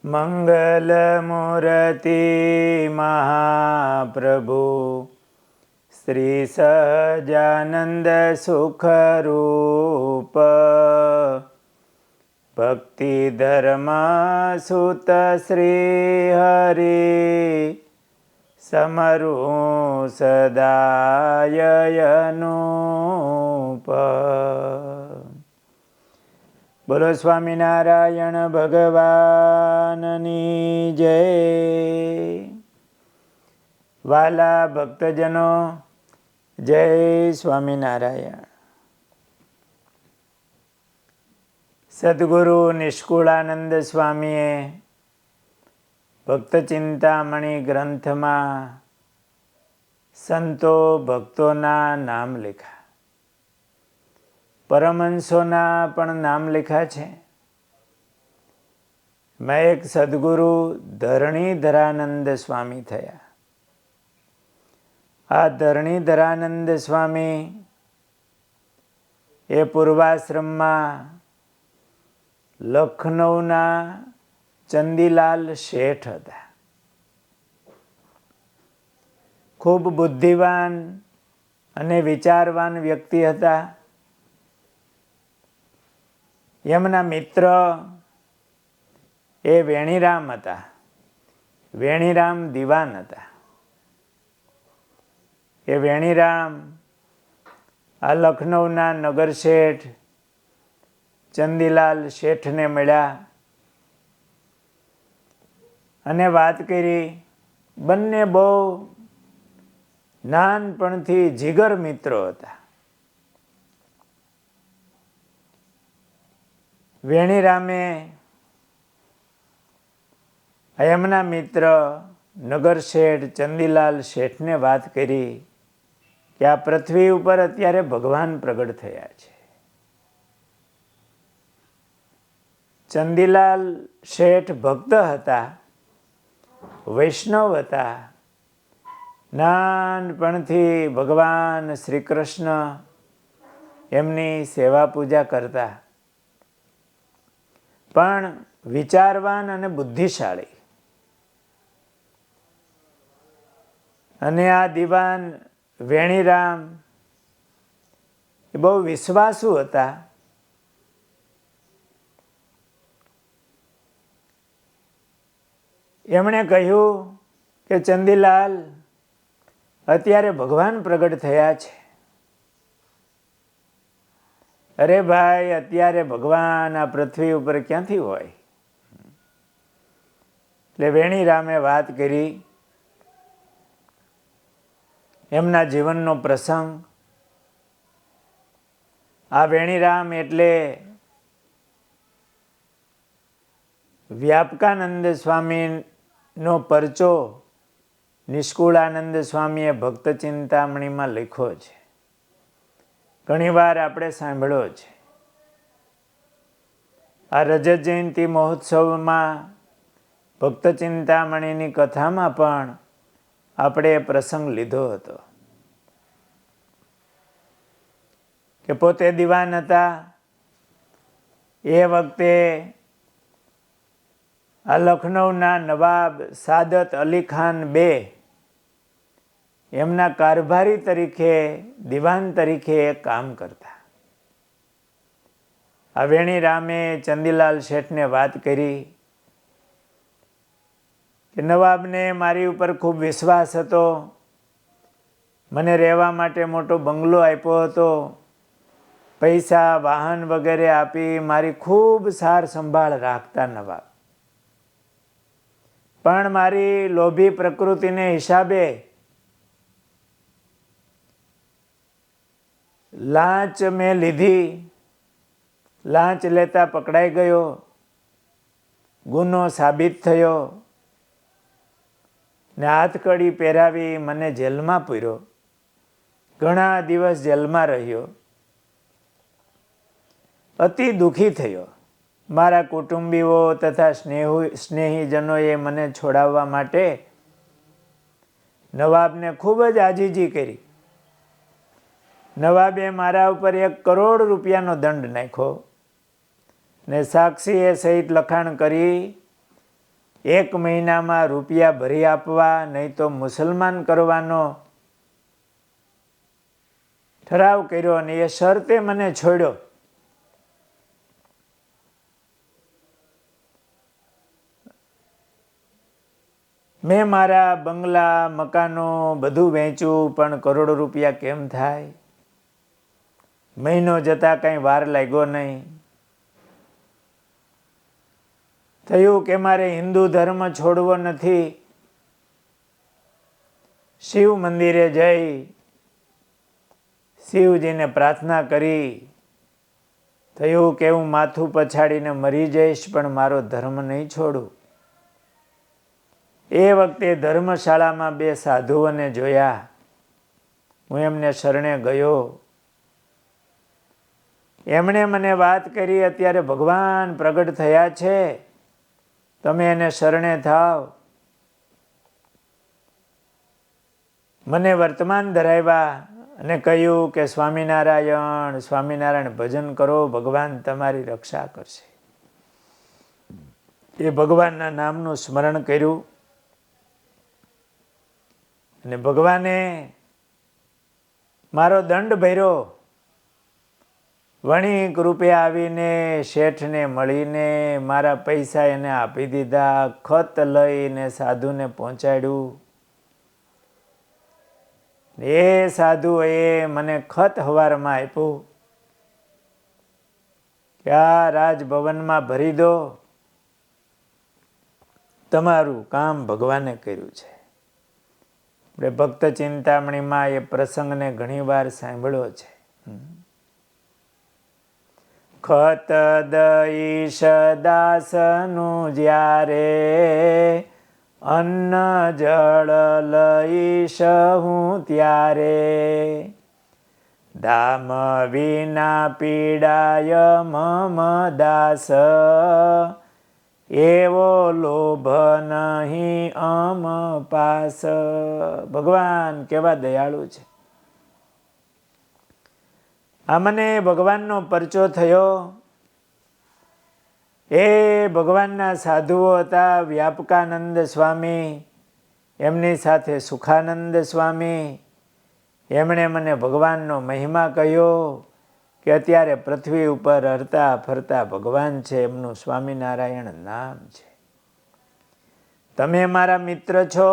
મંગલમૂર્તિ મહાપ્રભુ શ્રી સહજાનંદ સુખરૂપ ભક્તિ ધર્મ સુત શ્રી હરિ સમરૂ સદાય અનુપ. બોલો સ્વામિનારાયણ ભગવાનની જય. વાલા ભક્તજનો, જય સ્વામિનારાયણ. સદ્ગુરુ નિષ્કુળાનંદ સ્વામીએ ભક્ત ચિંતામણી ગ્રંથમાં સંતો ભક્તોના નામ લખ્યા, પરમહંસોના પણ નામ લખ્યા છે. મેં એક સદ્ગુરુ ધરણીધરાનંદ સ્વામી થયા. આ ધરણીધરાનંદ સ્વામી એ પૂર્વાશ્રમમાં લખનૌના ચંદીલાલ શેઠ હતા. ખૂબ બુદ્ધિવાન અને વિચારવાન વ્યક્તિ હતા. એમના મિત્ર એ વેણીરામ હતા. વેણીરામ દિવાન હતા. એ વેણીરામ આ લખનૌના નગર શેઠ ચંદીલાલ શેઠને મળ્યા અને વાત કરી. બંને બહુ નાનપણથી જીગર મિત્રો હતા. વેણીરામે એમના મિત્ર નગર શેઠ ચંદીલાલ શેઠને વાત કરી કે આ પૃથ્વી ઉપર અત્યારે ભગવાન પ્રગટ થયા છે. ચંદીલાલ શેઠ ભક્ત હતા, વૈષ્ણવ હતા. નાનપણથી ભગવાન શ્રી કૃષ્ણ એમની સેવા પૂજા કરતા, પણ વિચારવાન અને બુદ્ધિશાળી. અને આ દિવાન વેણીરામ એ બહુ વિશ્વાસુ હતા. એમણે કહ્યું કે ચંદીલાલ, અત્યારે ભગવાન પ્રગટ થયા છે. અરે ભાઈ, અત્યારે ભગવાન આ પૃથ્વી ઉપર ક્યાંથી હોય? એટલે વેણીરામે વાત કરી એમના જીવનનો પ્રસંગ. આ વેણીરામ એટલે વ્યાપકાનંદ સ્વામીનો પરચો નિષ્કુળાનંદ સ્વામીએ ભક્ત ચિંતામણીમાં લખ્યો છે. ઘણીવાર આપણે સાંભળ્યો છે. આ રજત જયંતિ મહોત્સવમાં ભક્ત ચિંતામણીની કથામાં પણ આપણે એ પ્રસંગ લીધો હતો કે પોતે દિવાન હતા. એ વખતે આ લખનૌના નવાબ સાદત અલી ખાન બે એમના કારભારી તરીકે, દિવાન તરીકે કામ કરતા. આ વેણીરામે ચંદીલાલ શેઠને વાત કરી કે નવાબને મારી ઉપર ખૂબ વિશ્વાસ હતો. મને રહેવા માટે મોટો બંગલો આપ્યો હતો. પૈસા, વાહન વગેરે આપી મારી ખૂબ સાર સંભાળ રાખતા નવાબ. પણ મારી લોભી પ્રકૃતિને હિસાબે લાંચ મેં લીધી. લાંચ લેતા પકડાઈ ગયો. ગુનો સાબિત થયો ને હાથકડી પહેરાવી મને જેલમાં પૂર્યો. ઘણા દિવસ જેલમાં રહ્યો. અતિ દુઃખી થયો. મારા કુટુંબીઓ તથા સ્નેહીજનોએ મને છોડાવવા માટે નવાબને ખૂબ જ આજીજી કરી. નવાબે મારા ઉપર 1 કરોડ રૂપિયાનો દંડ નાખ્યો ને સાક્ષીએ સહિત લખાણ કરી 1 મહિનામાં રૂપિયા ભરી આપવા, નહીં તો મુસલમાન કરવાનો ઠરાવ કર્યો અને એ શરતે મને છોડ્યો. મેં મારા બંગલા, મકાનો બધું વેચ્યું, પણ કરોડો રૂપિયા કેમ થાય? મહિનો જતાં કંઈ વાર લાગ્યો નહીં. થયું કે મારે હિન્દુ ધર્મ છોડવો નથી. શિવ મંદિરે જઈ શિવજીને પ્રાર્થના કરી. થયું કે હું માથું પછાડીને મરી જઈશ, પણ મારો ધર્મ નહીં છોડું. એ વખતે ધર્મશાળામાં 2 સાધુઓને જોયા. હું એમને શરણે ગયો. એમણે મને વાત કરી, અત્યારે ભગવાન પ્રગટ થયા છે, તમે એને શરણે થાવ. મને વર્તમાન ધરાવ્યા અને કહ્યું કે સ્વામિનારાયણ, સ્વામિનારાયણ ભજન કરો, ભગવાન તમારી રક્ષા કરશે. એ ભગવાનના નામનું સ્મરણ કર્યું અને ભગવાને મારો દંડ ભર્યો. વણિક રૂપે આવીને શેઠને મળીને મારા પૈસા એને આપી દીધા. ખત લઈને સાધુને પહોંચાડ્યું. એ સાધુએ મને ખત હવારમાં આપ્યું કે આ રાજભવનમાં ભરી દો, તમારું કામ ભગવાને કર્યું છે. આપણે ભક્ત ચિંતામણીમાં એ પ્રસંગને ઘણીવાર સાંભળ્યો છે. ખત દઈશ દાસનું જ્યારે, અન્ન જળ લઈશ હું ત્યારે. ધામ વિના પીડાય મમ દાસ, એવો લોભ નહીં અમ પાસ. ભગવાન કેવા દયાળુ છે. આ મને ભગવાનનો પરચો થયો. એ ભગવાનના સાધુઓ હતા વ્યાપકાનંદ સ્વામી, એમની સાથે સુખાનંદ સ્વામી. એમણે મને ભગવાનનો મહિમા કહ્યો કે અત્યારે પૃથ્વી ઉપર હરતા ફરતા ભગવાન છે, એમનું સ્વામિનારાયણ નામ છે. તમે મારા મિત્ર છો,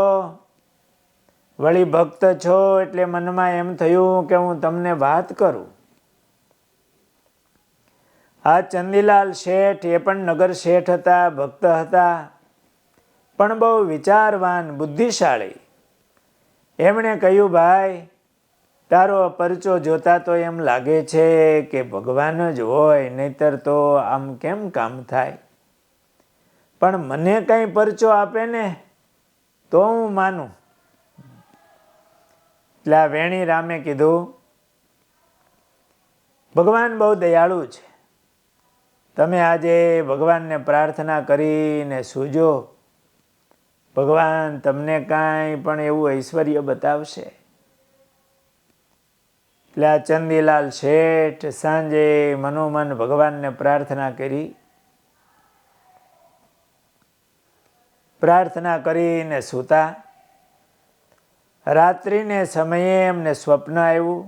વળી ભક્ત છો, એટલે મનમાં એમ થયું કે હું તમને વાત કરું. આ ચંદીલાલ શેઠ એ પણ નગર શેઠ હતા, ભક્ત હતા, પણ બહુ વિચારવાન, બુદ્ધિશાળી. એમણે કહ્યું, ભાઈ તારો પરચો જોતા તો એમ લાગે છે કે ભગવાન જ હોય, નહીતર તો આમ કેમ કામ થાય? પણ મને કંઈ પરચો આપે ને તો હું માનું. એટલે આ વેણી રામે કીધું, ભગવાન બહુ દયાળુ છે. તમે આજે ભગવાનને પ્રાર્થના કરીને સૂજો, ભગવાન તમને કાંઈ પણ એવું ઐશ્વર્ય બતાવશે. એટલે આ ચંદીલાલ શેઠ સાંજે મનોમન ભગવાનને પ્રાર્થના કરી. પ્રાર્થના કરીને સૂતા. રાત્રિને સમયે એમને સ્વપ્ન આવ્યું.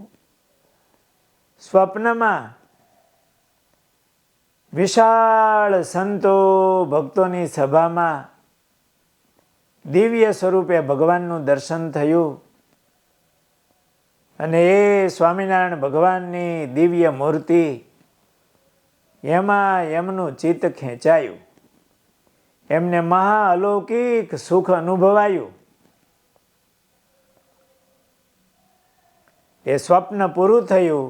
સ્વપ્નમાં વિશાળ સંતો ભક્તોની સભામાં દિવ્ય સ્વરૂપે ભગવાનનું દર્શન થયું. અને એ સ્વામિનારાયણ ભગવાનની દિવ્ય મૂર્તિ, એમાં એમનું ચિત્ત ખેંચાયું. એમને મહા અલૌકિક સુખ અનુભવાયું. એ સ્વપ્ન પૂરું થયું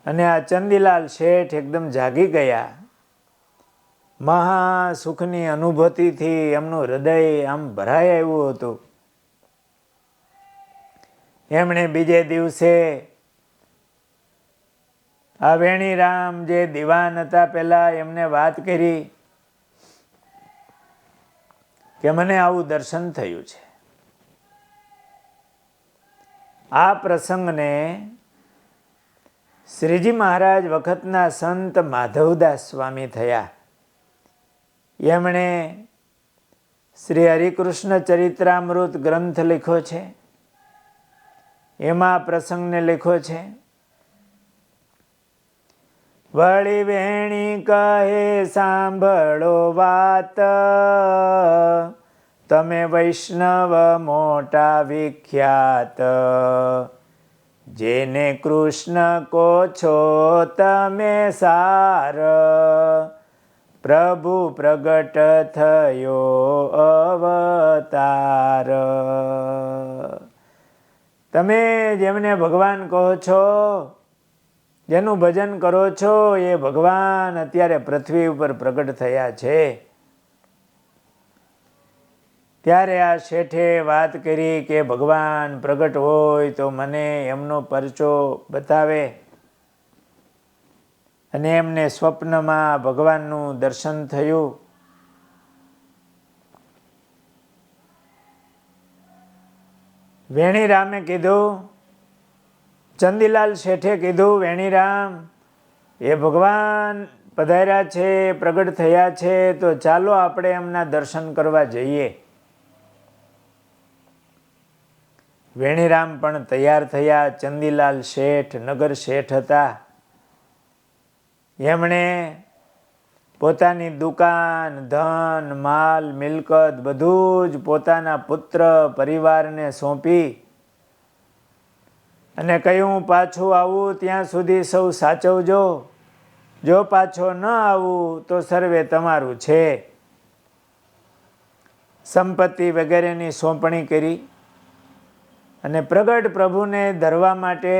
અને આ ચંદીલાલ શેઠ એકદમ જાગી ગયા. મહા સુખની અનુભૂતિથી એમનું હૃદય આમ ભરાઈ આવ્યું હતું. એમણે બીજે દિવસે આ વેણીરામ જે દિવાન હતા પહેલા, એમને વાત કરી કે મને આવું દર્શન થયું છે. આ પ્રસંગને શ્રીજી મહારાજ વખતના સંત માધવદાસ સ્વામી થયા. એમણે શ્રી હરિકૃષ્ણ ચરિત્રામૃત ગ્રંથ લખ્યો છે. એમાં પ્રસંગને લખ્યો છે. વળી વેણી કહે સાંભળો વાત, તમે વૈષ્ણવ મોટા વિખ્યાત, જેને કૃષ્ણ કો છો તમે સાર, પ્રભુ પ્રગટ થયો અવતાર. તમે જેમને ભગવાન કહો છો, જેનું ભજન કરો છો, એ ભગવાન અત્યારે પૃથ્વી ઉપર પ્રગટ થયા છે. ત્યારે આ શેઠે વાત કરી કે ભગવાન પ્રગટ હોય તો મને એમનો પરચો બતાવે. અને એમને સ્વપ્નમાં ભગવાનનું દર્શન થયું. વેણીરામે કીધું, ચંદીલાલ શેઠે કીધું, વેણીરામ, એ ભગવાન પધાર્યા છે, પ્રગટ થયા છે, તો ચાલો આપણે એમના દર્શન કરવા જઈએ. વેણીરામ પણ તૈયાર થયા. ચંદીલાલ શેઠ નગર શેઠ હતા. એમણે પોતાની દુકાન, ધન, માલ, મિલકત બધું જ પોતાના પુત્ર પરિવારને સોંપી અને કહ્યું, પાછું આવું ત્યાં સુધી સૌ સાચવજો. જો પાછો ન આવું તો સર્વે તમારું છે. સંપત્તિ વગેરેની સોંપણી કરી અને પ્રગટ પ્રભુને ધરવા માટે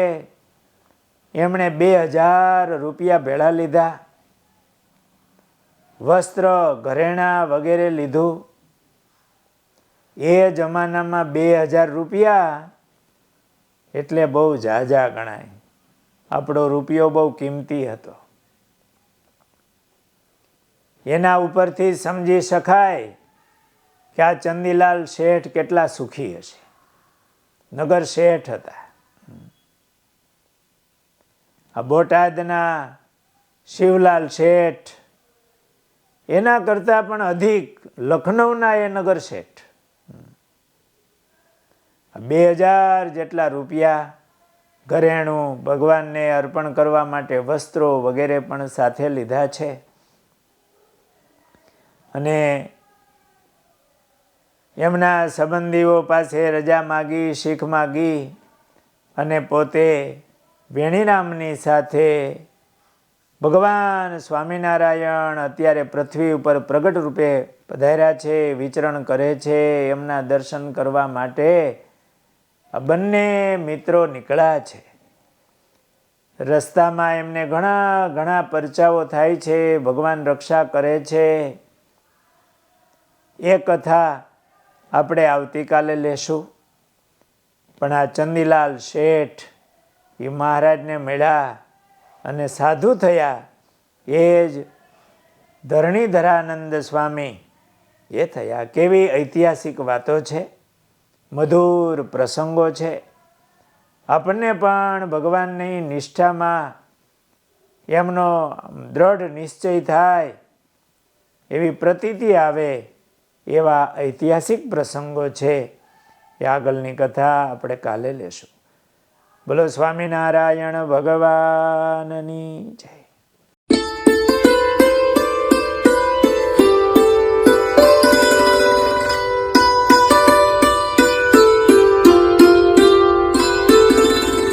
એમણે 2000 રૂપિયા ભેળા લીધા. વસ્ત્ર, ઘરેણાં વગેરે લીધું. એ જમાનામાં 2000 રૂપિયા એટલે બહુ ઝાઝા ગણાય. આપણો રૂપિયો બહુ કિંમતી હતો. એના ઉપરથી સમજી શકાય કે આ ચંદીલાલ શેઠ કેટલા સુખી હશે. નગર શેઠ હતા. આ બોટાદના શિવલાલ શેઠ એના કરતાં પણ અધિક લખનૌના એ નગર શેઠ. 2000 જેટલા રૂપિયા, ઘરેણું, ભગવાનને અર્પણ કરવા માટે વસ્ત્રો વગેરે પણ સાથે લીધા છે. અને એમના સંબંધીઓ પાસે રજા માગી, શીખ માગી અને પોતે વેણીરામની સાથે ભગવાન સ્વામિનારાયણ અત્યારે પૃથ્વી ઉપર પ્રગટ રૂપે પધાર્યા છે, વિચરણ કરે છે, એમના દર્શન કરવા માટે આ બંને મિત્રો નીકળ્યા છે. રસ્તામાં એમને ઘણા ઘણા પરચાઓ થાય છે. ભગવાન રક્ષા કરે છે. એ કથા આપણે આવતીકાલે લેશું. પણ આ ચંદીલાલ શેઠ એ મહારાજને મળ્યા અને સાધુ થયા. એ જ ધરણીધરાનંદ સ્વામી એ થયા. કેવી ઐતિહાસિક વાતો છે, મધુર પ્રસંગો છે. આપણને પણ ભગવાનની નિષ્ઠામાં એમનો દ્રઢ નિશ્ચય થાય, એવી પ્રતીતિ આવે, એવા ઐતિહાસિક પ્રસંગો છે. એ આગળની કથા આપણે કાલે લેશું. બોલો સ્વામિનારાયણ ભગવાનની જય.